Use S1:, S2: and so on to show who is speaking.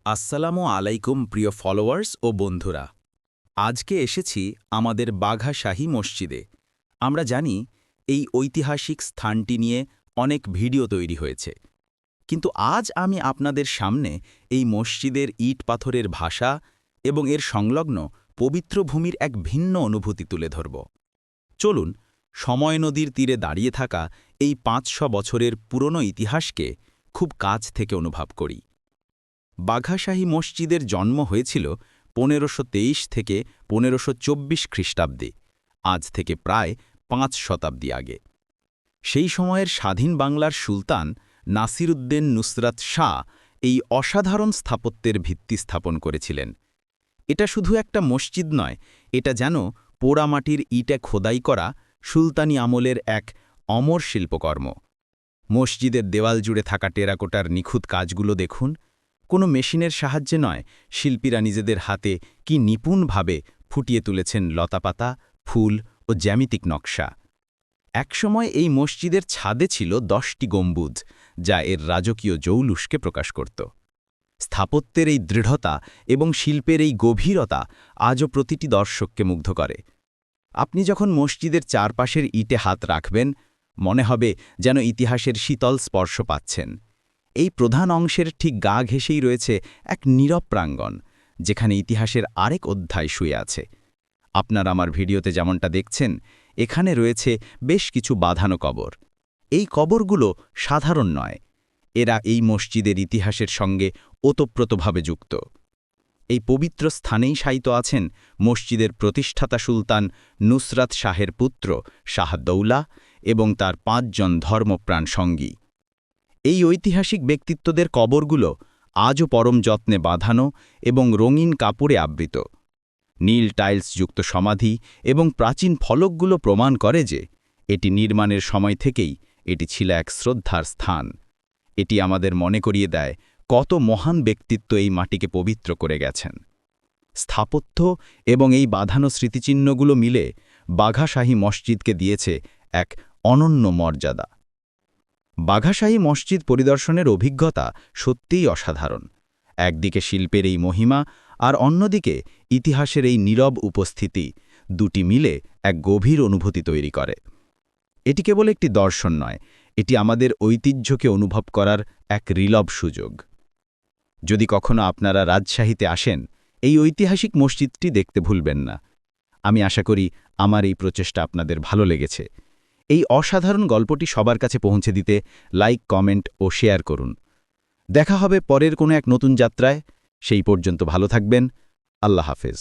S1: আসসালামু আলাইকুম প্রিয় ফলোয়ার্স ও বন্ধুরা। আজকে এসেছি আমাদের বাঘা শাহী মসজিদে। আমরা জানি এই ঐতিহাসিক স্থানটি নিয়ে অনেক ভিডিও তৈরি হয়েছে, কিন্তু আজ আমি আপনাদের সামনে এই মসজিদের ইট পাথরের ভাষা এবং এর সংলগ্ন পবিত্র ভূমির এক ভিন্ন অনুভূতি তুলে ধরব। চলুন সময় নদীর তীরে দাঁড়িয়ে থাকা এই ৫০০ বছরের পুরনো ইতিহাসকে খুব কাছ থেকে অনুভব করি। বাঘা শাহী মসজিদের জন্ম হয়েছিল ১৫২৩ থেকে ১৫২৪ খ্রিস্টাব্দে, আজ থেকে প্রায় ৫ শতাব্দী আগে। সেই সময়ের স্বাধীন বাংলার সুলতান নাসিরউদ্দিন নুসরাত শাহ এই অসাধারণ স্থাপত্যের ভিত্তি স্থাপন করেছিলেন। এটা শুধু একটা মসজিদ নয়, এটা যেন পোড়ামাটির ইটে খোদাই করা সুলতানি আমলের এক অমর শিল্পকর্ম। মসজিদের দেওয়াল জুড়ে থাকা টেরাকোটার নিখুঁত কাজগুলো দেখুন। কোনো মেশিনের সাহায্যে নয়, শিল্পীরা নিজেদের হাতে কি নিপুণভাবে ফুটিয়ে তুলেছেন লতাপাতা, ফুল ও জ্যামিতিক নকশা। একসময় এই মসজিদের ছাদে ছিল ১০টি গম্বুজ, যা এর রাজকীয় জৌলুসকে প্রকাশ করত। স্থাপত্যের এই দৃঢ়তা এবং শিল্পের এই গভীরতা আজও প্রতিটি দর্শককে মুগ্ধ করে। আপনি যখন মসজিদের চারপাশের ইটে হাত রাখবেন, মনে হবে যেন ইতিহাসের শীতল স্পর্শ পাচ্ছেন। এই প্রধান অংশের ঠিক গা ঘেঁষেই রয়েছে এক নীরব প্রাঙ্গণ, যেখানে ইতিহাসের আরেক অধ্যায় শুয়ে আছে। আপনার আমার ভিডিওতে যেমনটা দেখছেন, এখানে রয়েছে বেশ কিছু বাঁধানো কবর। এই কবরগুলো সাধারণ নয়, এরা এই মসজিদের ইতিহাসের সঙ্গে ওতপ্রোতভাবে যুক্ত। এই পবিত্র স্থানেই শায়িত আছেন মসজিদের প্রতিষ্ঠাতা সুলতান নুসরাত শাহের পুত্র শাহ দৌলা এবং তার ৫ জন ধর্মপ্রাণ সঙ্গী। এই ঐতিহাসিক ব্যক্তিত্বদের কবরগুলো আজও পরম যত্নে বাঁধানো এবং রঙিন কাপড়ে আবৃত। নীল টাইলসযুক্ত সমাধি এবং প্রাচীন ফলকগুলো প্রমাণ করে যে এটি নির্মাণের সময় থেকেই এটি ছিল এক শ্রদ্ধার স্থান। এটি আমাদের মনে করিয়ে দেয় কত মহান ব্যক্তিত্ব এই মাটিকে পবিত্র করে গেছেন। স্থাপত্য এবং এই বাঁধানো স্মৃতিচিহ্নগুলো মিলে বাঘা শাহী মসজিদকে দিয়েছে এক অনন্য মর্যাদা। বাঘা শাহী মসজিদ পরিদর্শনের অভিজ্ঞতা সত্যিই অসাধারণ। একদিকে শিল্পের এই মহিমা আর অন্যদিকে ইতিহাসের এই নীরব উপস্থিতি, দুটি মিলে এক গভীর অনুভূতি তৈরি করে। এটি কেবল একটি দর্শন নয়, এটি আমাদের ঐতিহ্যকে অনুভব করার এক নীরব সুযোগ। যদি কখনো আপনারা রাজশাহীতে আসেন, এই ঐতিহাসিক মসজিদটি দেখতে ভুলবেন না। আমি আশা করি আমার এই প্রচেষ্টা আপনাদের ভালো লেগেছে। এই অসাধারণ গল্পটি সবার কাছে পৌঁছে দিতে লাইক, কমেন্ট ও শেয়ার করুন। দেখা হবে পরের কোনো এক নতুন যাত্রায়। সেই পর্যন্ত ভালো থাকবেন। আল্লাহ হাফেজ।